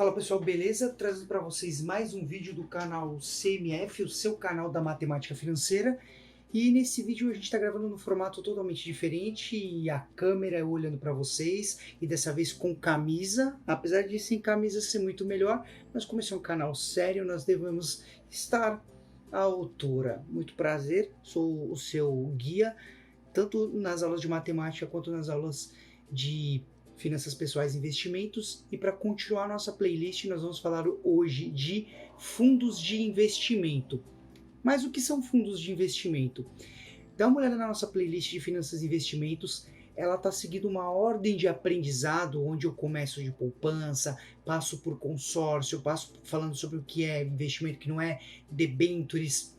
Fala pessoal, beleza? Trazendo para vocês mais um vídeo do canal CMF, o seu canal da matemática financeira. E nesse vídeo a gente está gravando num formato totalmente diferente e a câmera é olhando para vocês e dessa vez com camisa, apesar de sem camisa ser muito melhor, mas como esse é um canal sério, nós devemos estar à altura. Muito prazer, sou o seu guia, tanto nas aulas de matemática quanto nas aulas de finanças pessoais e investimentos. E para continuar nossa playlist, nós vamos falar hoje de fundos de investimento. Mas o que são fundos de investimento? Dá uma olhada na nossa playlist de finanças e investimentos. Ela está seguindo uma ordem de aprendizado, onde eu começo de poupança, passo por consórcio, passo falando sobre o que é investimento, que não é debêntures,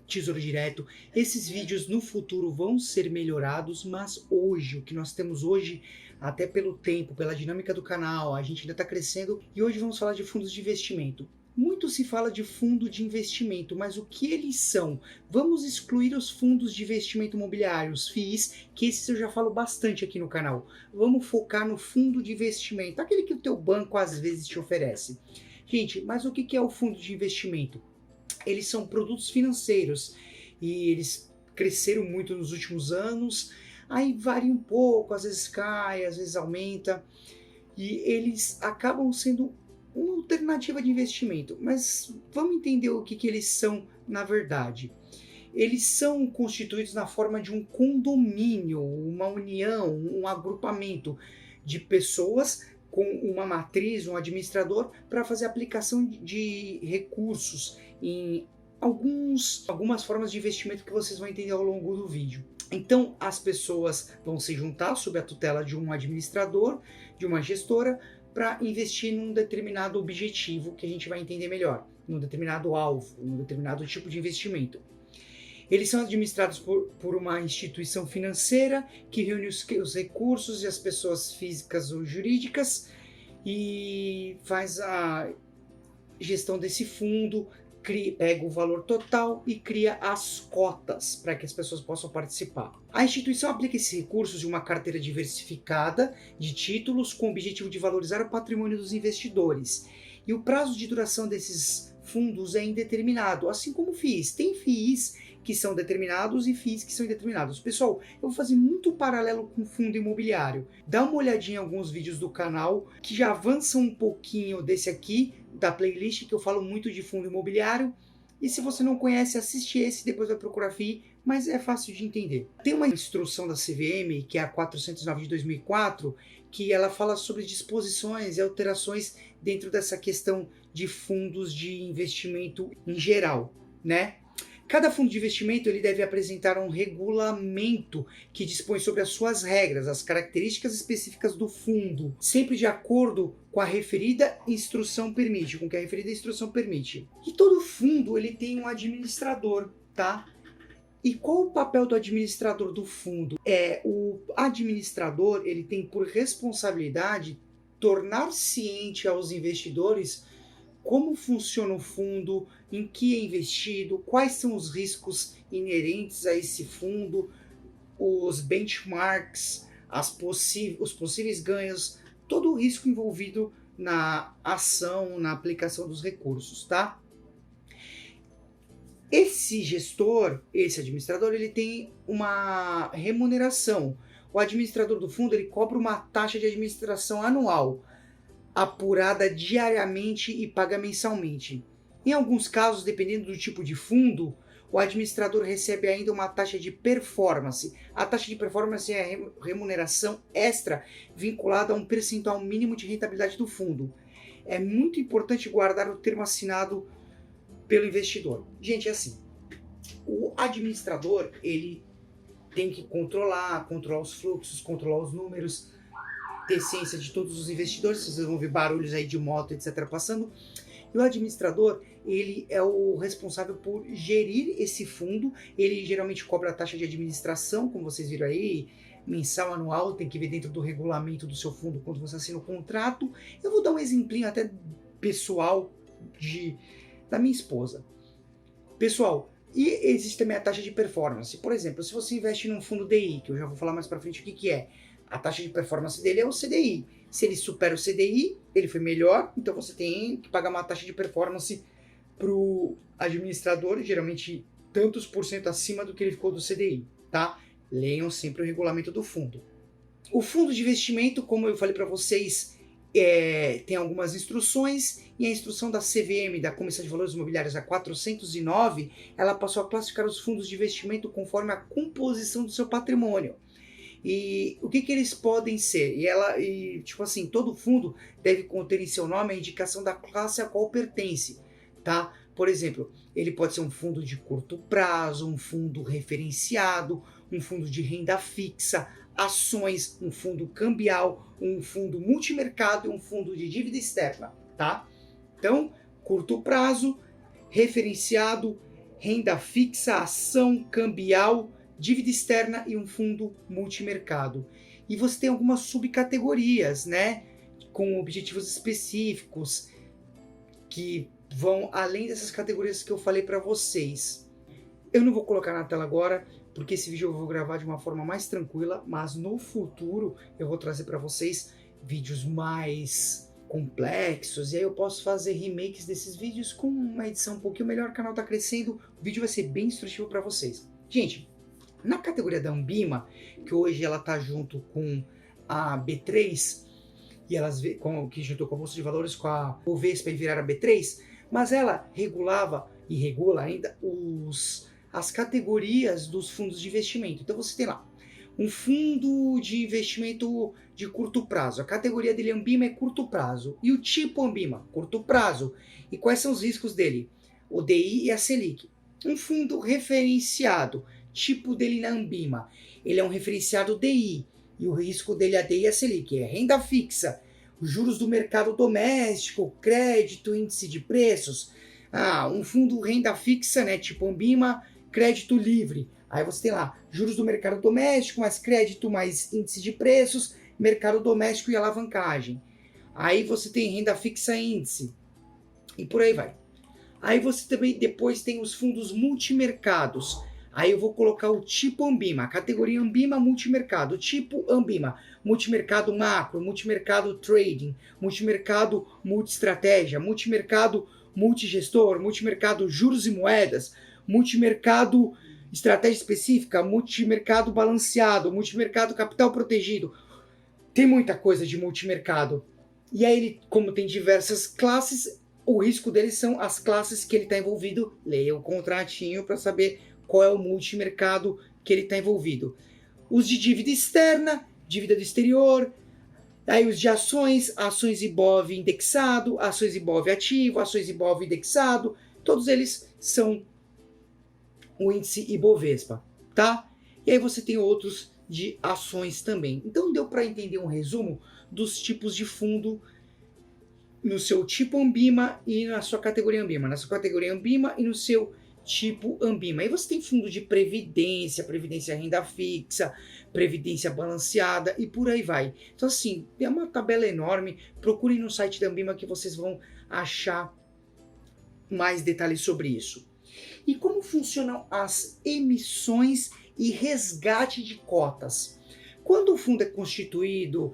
Tesouro Direto. Esses vídeos no futuro vão ser melhorados, mas hoje, o que nós temos hoje, até pelo tempo, pela dinâmica do canal, a gente ainda está crescendo e hoje vamos falar de fundos de investimento. Muito se fala de fundo de investimento, mas o que eles são? Vamos excluir os fundos de investimento imobiliário, os FIIs, que esses eu já falo bastante aqui no canal. Vamos focar no fundo de investimento, aquele que o teu banco às vezes te oferece. Gente, mas o que é o fundo de investimento? Eles são produtos financeiros e eles cresceram muito nos últimos anos, aí varia um pouco, às vezes cai, às vezes aumenta, e eles acabam sendo uma alternativa de investimento. Mas vamos entender o que eles são na verdade. Eles são constituídos na forma de um condomínio, uma união, um agrupamento de pessoas com uma matriz, um administrador, para fazer aplicação de recursos em algumas formas de investimento que vocês vão entender ao longo do vídeo. Então, as pessoas vão se juntar sob a tutela de um administrador, de uma gestora, para investir num determinado objetivo que a gente vai entender melhor, num determinado alvo, num determinado tipo de investimento. Eles são administrados por uma instituição financeira que reúne os recursos e as pessoas físicas ou jurídicas e faz a gestão desse fundo, pega o valor total e cria as cotas para que as pessoas possam participar. A instituição aplica esses recursos em uma carteira diversificada de títulos com o objetivo de valorizar o patrimônio dos investidores. E o prazo de duração desses fundos é indeterminado, assim como FIIs. Tem FIIs que são determinados e FIIs que são indeterminados. Pessoal, eu vou fazer muito paralelo com fundo imobiliário. Dá uma olhadinha em alguns vídeos do canal que já avançam um pouquinho desse aqui, da playlist, que eu falo muito de fundo imobiliário. E se você não conhece, assiste esse, depois vai procurar FII, mas é fácil de entender. Tem uma instrução da CVM, que é a 409 de 2004, que ela fala sobre disposições e alterações dentro dessa questão de fundos de investimento em geral, né? Cada fundo de investimento ele deve apresentar um regulamento que dispõe sobre as suas regras, as características específicas do fundo, sempre de acordo com a referida instrução permite, com o que a referida instrução permite. E todo fundo ele tem um administrador, tá? E qual o papel do administrador do fundo? O administrador ele tem por responsabilidade tornar ciente aos investidores como funciona o fundo, em que é investido, quais são os riscos inerentes a esse fundo, os benchmarks, os possíveis ganhos, todo o risco envolvido na ação, na aplicação dos recursos, tá? Esse gestor, esse administrador, ele tem uma remuneração. O administrador do fundo ele cobra uma taxa de administração anual, apurada diariamente e paga mensalmente. Em alguns casos, dependendo do tipo de fundo, o administrador recebe ainda uma taxa de performance. A taxa de performance é a remuneração extra vinculada a um percentual mínimo de rentabilidade do fundo. É muito importante guardar o termo assinado pelo investidor. Gente, é assim, o administrador ele tem que controlar os fluxos, controlar os números, ter ciência de todos os investidores, vocês vão ver barulhos aí de moto, etc. passando. E o administrador, ele é o responsável por gerir esse fundo, ele geralmente cobra a taxa de administração, como vocês viram aí, mensal, anual, tem que ver dentro do regulamento do seu fundo quando você assina o contrato. Eu vou dar um exemplinho até pessoal da minha esposa. Pessoal, e existe também a taxa de performance. Por exemplo, se você investe num fundo DI, que eu já vou falar mais para frente o que é, a taxa de performance dele é o CDI. Se ele supera o CDI, ele foi melhor, então você tem que pagar uma taxa de performance para o administrador, geralmente tantos por cento acima do que ele ficou do CDI, tá? Leiam sempre o regulamento do fundo. O fundo de investimento, como eu falei para vocês, tem algumas instruções, e a instrução da CVM, da Comissão de Valores Imobiliários, a 409, ela passou a classificar os fundos de investimento conforme a composição do seu patrimônio. E o que eles podem ser? Tipo assim, todo fundo deve conter em seu nome a indicação da classe a qual pertence, tá? Por exemplo, ele pode ser um fundo de curto prazo, um fundo referenciado, um fundo de renda fixa, ações, um fundo cambial, um fundo multimercado e um fundo de dívida externa, tá? Então, curto prazo, referenciado, renda fixa, ação, cambial, dívida externa e um fundo multimercado. E você tem algumas subcategorias, né, com objetivos específicos que vão além dessas categorias que eu falei para vocês. Eu não vou colocar na tela agora, porque esse vídeo eu vou gravar de uma forma mais tranquila, mas no futuro eu vou trazer para vocês vídeos mais complexos, e aí eu posso fazer remakes desses vídeos com uma edição um pouquinho melhor. O canal está crescendo, o vídeo vai ser bem instrutivo para vocês. Gente, na categoria da Anbima, que hoje ela está junto com a B3, e que juntou com a Bolsa de Valores, com a Bovespa e viraram a B3, mas ela regulava e regula ainda as categorias dos fundos de investimento. Então você tem lá um fundo de investimento de curto prazo. A categoria dele Anbima é curto prazo. E o tipo Anbima, curto prazo. E quais são os riscos dele? O DI e a Selic. Um fundo referenciado, tipo dele na Anbima, ele é um referenciado DI. E o risco dele é a DI e a Selic. É renda fixa, os juros do mercado doméstico, crédito, índice de preços. Um fundo renda fixa, né, tipo Anbima, crédito livre. Aí você tem lá juros do mercado doméstico, mais crédito, mais índice de preços, mercado doméstico e alavancagem. Aí você tem renda fixa índice. E por aí vai. Aí você também depois tem os fundos multimercados. Aí eu vou colocar o tipo Anbima, a categoria Anbima multimercado, tipo Anbima, multimercado macro, multimercado trading, multimercado multiestratégia, multimercado multigestor, multimercado juros e moedas, multimercado estratégia específica, multimercado balanceado, multimercado capital protegido. Tem muita coisa de multimercado. E aí ele, como tem diversas classes, o risco deles são as classes que ele está envolvido. Leia o contratinho para saber qual é o multimercado que ele está envolvido. Os de dívida externa, dívida do exterior, aí os de ações, ações Ibov indexado, ações Ibov ativo, ações Ibov indexado, todos eles são o índice Ibovespa, tá? E aí você tem outros de ações também. Então deu para entender um resumo dos tipos de fundo no seu tipo Anbima e na sua categoria Anbima, na sua categoria Anbima e no seu tipo Anbima. Aí você tem fundo de previdência, previdência renda fixa, previdência balanceada e por aí vai. Então assim, é uma tabela enorme. Procurem no site da Anbima que vocês vão achar mais detalhes sobre isso. E como funcionam as emissões e resgate de cotas? Quando o fundo é constituído,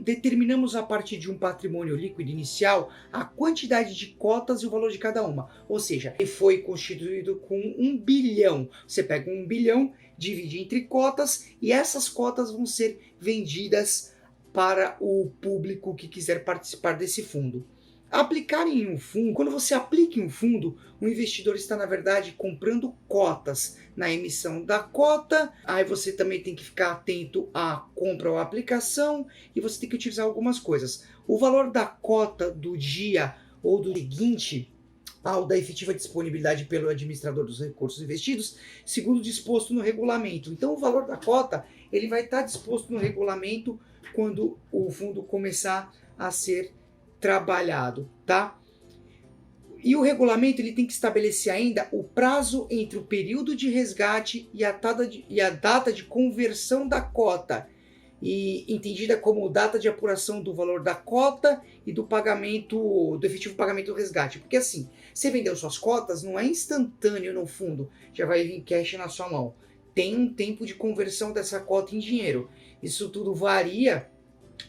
determinamos a partir de um patrimônio líquido inicial a quantidade de cotas e o valor de cada uma. Ou seja, ele foi constituído com 1 bilhão. Você pega 1 bilhão, divide entre cotas e essas cotas vão ser vendidas para o público que quiser participar desse fundo. Aplicar em um fundo, quando você aplica em um fundo, o investidor está, na verdade, comprando cotas na emissão da cota. Aí você também tem que ficar atento à compra ou à aplicação e você tem que utilizar algumas coisas. O valor da cota do dia ou do seguinte ao da efetiva disponibilidade pelo administrador dos recursos investidos, segundo disposto no regulamento. Então, o valor da cota ele vai estar disposto no regulamento quando o fundo começar a ser trabalhado, tá? E o regulamento ele tem que estabelecer ainda o prazo entre o período de resgate e a data de conversão da cota, e entendida como data de apuração do valor da cota e do pagamento, do efetivo pagamento do resgate. Porque assim, você vendeu suas cotas, não é instantâneo no fundo, já vai vir cash na sua mão. Tem um tempo de conversão dessa cota em dinheiro. Isso tudo varia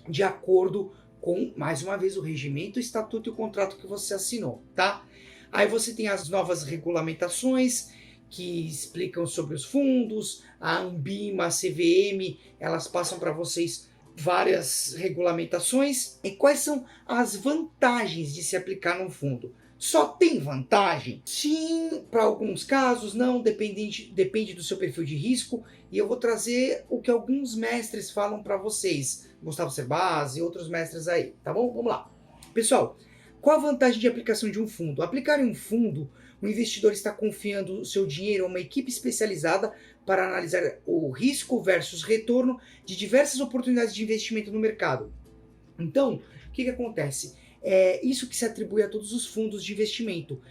de acordo com, mais uma vez, o regimento, o estatuto e o contrato que você assinou, tá? Aí você tem as novas regulamentações que explicam sobre os fundos, a Anbima, a CVM, elas passam para vocês várias regulamentações. E quais são as vantagens de se aplicar num fundo? Só tem vantagem? Sim, para alguns casos, não, depende do seu perfil de risco. E eu vou trazer o que alguns mestres falam para vocês, Gustavo Cerbasi e outros mestres aí, tá bom? Vamos lá. Pessoal, qual a vantagem de aplicação de um fundo? Aplicar em um fundo, o investidor está confiando o seu dinheiro a uma equipe especializada para analisar o risco versus retorno de diversas oportunidades de investimento no mercado. Então, o que acontece? É isso que se atribui a todos os fundos de investimento.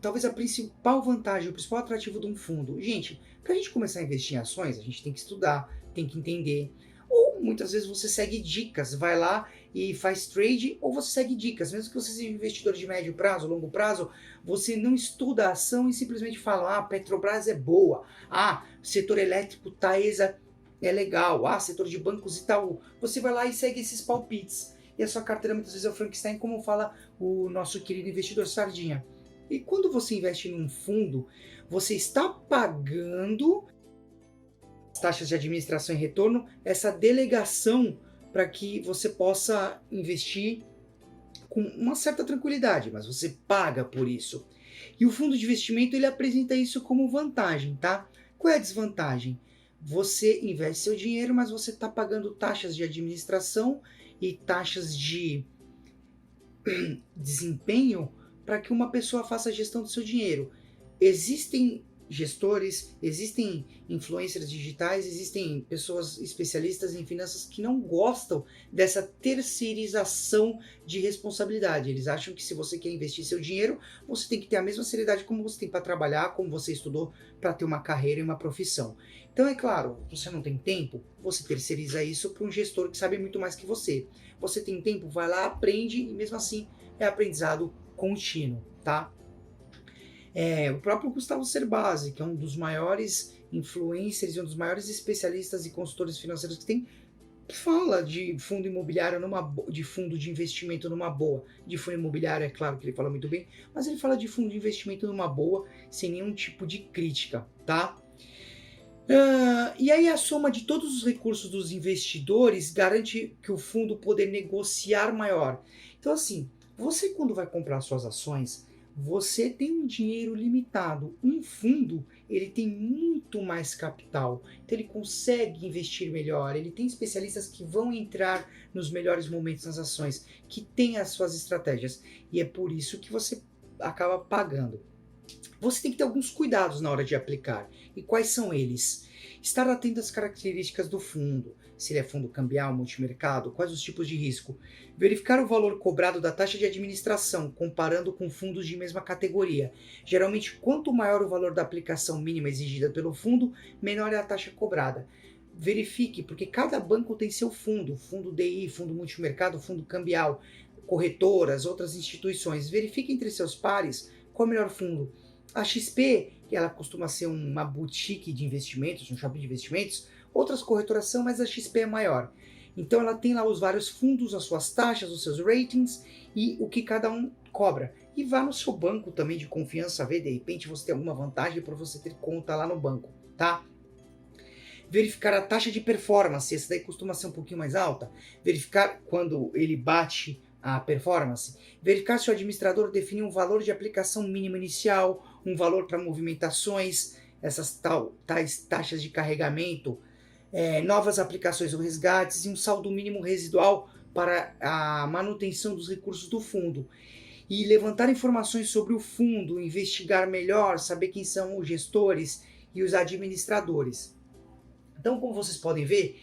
Talvez a principal vantagem, o principal atrativo de um fundo. Gente, para a gente começar a investir em ações, a gente tem que estudar, tem que entender. Ou muitas vezes você segue dicas, vai lá e faz trade, ou você segue dicas. Mesmo que você seja investidor de médio prazo, longo prazo, você não estuda a ação e simplesmente fala: ah, Petrobras é boa, ah, setor elétrico Taesa é legal, ah, setor de bancos Itaú. Você vai lá e segue esses palpites. E a sua carteira muitas vezes é o Frankenstein, como fala o nosso querido investidor Sardinha. E quando você investe em um fundo, você está pagando as taxas de administração e retorno, essa delegação para que você possa investir com uma certa tranquilidade, mas você paga por isso. E o fundo de investimento, ele apresenta isso como vantagem, tá? Qual é a desvantagem? Você investe seu dinheiro, mas você está pagando taxas de administração e taxas de desempenho para que uma pessoa faça a gestão do seu dinheiro. Existem gestores, existem influencers digitais, existem pessoas especialistas em finanças que não gostam dessa terceirização de responsabilidade. Eles acham que se você quer investir seu dinheiro, você tem que ter a mesma seriedade como você tem para trabalhar, como você estudou para ter uma carreira e uma profissão. Então, é claro, você não tem tempo, você terceiriza isso para um gestor que sabe muito mais que você. Você tem tempo, vai lá, aprende e mesmo assim é aprendizado contínuo, tá? O próprio Gustavo Cerbasi, que é um dos maiores influencers e um dos maiores especialistas e consultores financeiros que tem, fala de fundo imobiliário de fundo de investimento numa boa. De fundo imobiliário, é claro que ele fala muito bem, mas ele fala de fundo de investimento numa boa, sem nenhum tipo de crítica, tá? E aí a soma de todos os recursos dos investidores garante que o fundo poder negociar maior. Então assim, você quando vai comprar suas ações, você tem um dinheiro limitado. Um fundo, ele tem muito mais capital. Então ele consegue investir melhor. Ele tem especialistas que vão entrar nos melhores momentos nas ações, que têm as suas estratégias. E é por isso que você acaba pagando. Você tem que ter alguns cuidados na hora de aplicar. E quais são eles? Estar atento às características do fundo, se ele é fundo cambial, multimercado, quais os tipos de risco. Verificar o valor cobrado da taxa de administração, comparando com fundos de mesma categoria. Geralmente, quanto maior o valor da aplicação mínima exigida pelo fundo, menor é a taxa cobrada. Verifique, porque cada banco tem seu fundo DI, fundo multimercado, fundo cambial, corretoras, outras instituições. Verifique entre seus pares qual é o melhor fundo. A XP, que ela costuma ser uma boutique de investimentos, um shopping de investimentos, outras corretoras são, mas a XP é maior. Então ela tem lá os vários fundos, as suas taxas, os seus ratings e o que cada um cobra. E vá no seu banco também de confiança, ver de repente você tem alguma vantagem para você ter conta lá no banco, tá? Verificar a taxa de performance, essa daí costuma ser um pouquinho mais alta. Verificar quando ele bate a performance. Verificar se o administrador define um valor de aplicação mínimo inicial, um valor para movimentações, essas tais taxas de carregamento, novas aplicações ou resgates e um saldo mínimo residual para a manutenção dos recursos do fundo. E levantar informações sobre o fundo, investigar melhor, saber quem são os gestores e os administradores. Então, como vocês podem ver,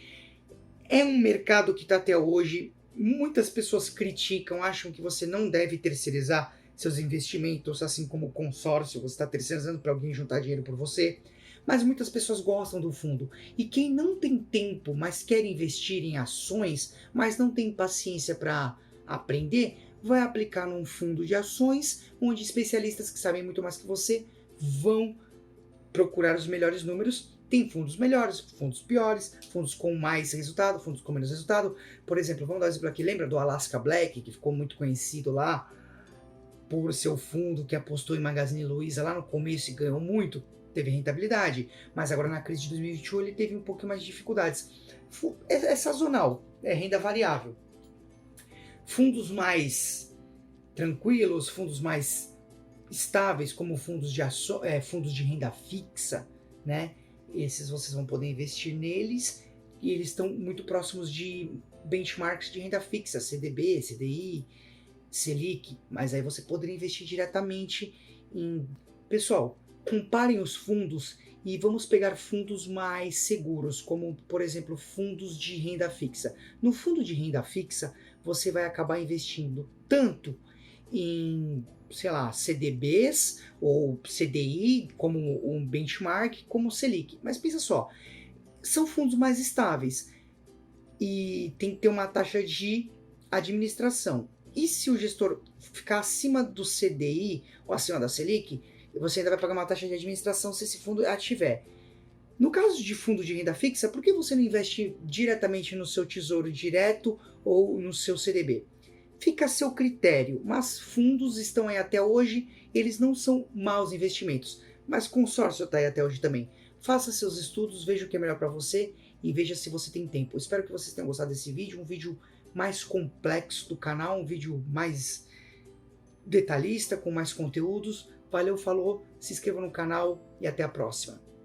é um mercado que está até hoje. Muitas pessoas criticam, acham que você não deve terceirizar seus investimentos, assim como o consórcio, você está terceirizando para alguém juntar dinheiro por você. Mas muitas pessoas gostam do fundo. E quem não tem tempo, mas quer investir em ações, mas não tem paciência para aprender, vai aplicar num fundo de ações, onde especialistas que sabem muito mais que você vão procurar os melhores números Tem fundos melhores, fundos piores, fundos com mais resultado, fundos com menos resultado. Por exemplo, vamos dar um exemplo aqui, lembra do Alaska Black, que ficou muito conhecido lá por seu fundo que apostou em Magazine Luiza lá no começo e ganhou muito? Teve rentabilidade, mas agora na crise de 2021 ele teve um pouco mais de dificuldades. É sazonal, é renda variável. Fundos mais tranquilos, fundos mais estáveis, como fundos de renda fixa, né? Esses vocês vão poder investir neles e eles estão muito próximos de benchmarks de renda fixa, CDB, CDI, Selic, mas aí você poderia investir diretamente em... Pessoal, comparem os fundos e vamos pegar fundos mais seguros, como, por exemplo, fundos de renda fixa. No fundo de renda fixa, você vai acabar investindo tanto em, sei lá, CDBs ou CDI, como um benchmark, como Selic. Mas pensa só, são fundos mais estáveis e tem que ter uma taxa de administração. E se o gestor ficar acima do CDI ou acima da Selic, você ainda vai pagar uma taxa de administração se esse fundo a tiver. No caso de fundo de renda fixa, por que você não investe diretamente no seu tesouro direto ou no seu CDB? Fica a seu critério, mas fundos estão aí até hoje, eles não são maus investimentos, mas consórcio está aí até hoje também. Faça seus estudos, veja o que é melhor para você e veja se você tem tempo. Espero que vocês tenham gostado desse vídeo, um vídeo mais complexo do canal, um vídeo mais detalhista, com mais conteúdos. Valeu, falou, se inscreva no canal e até a próxima.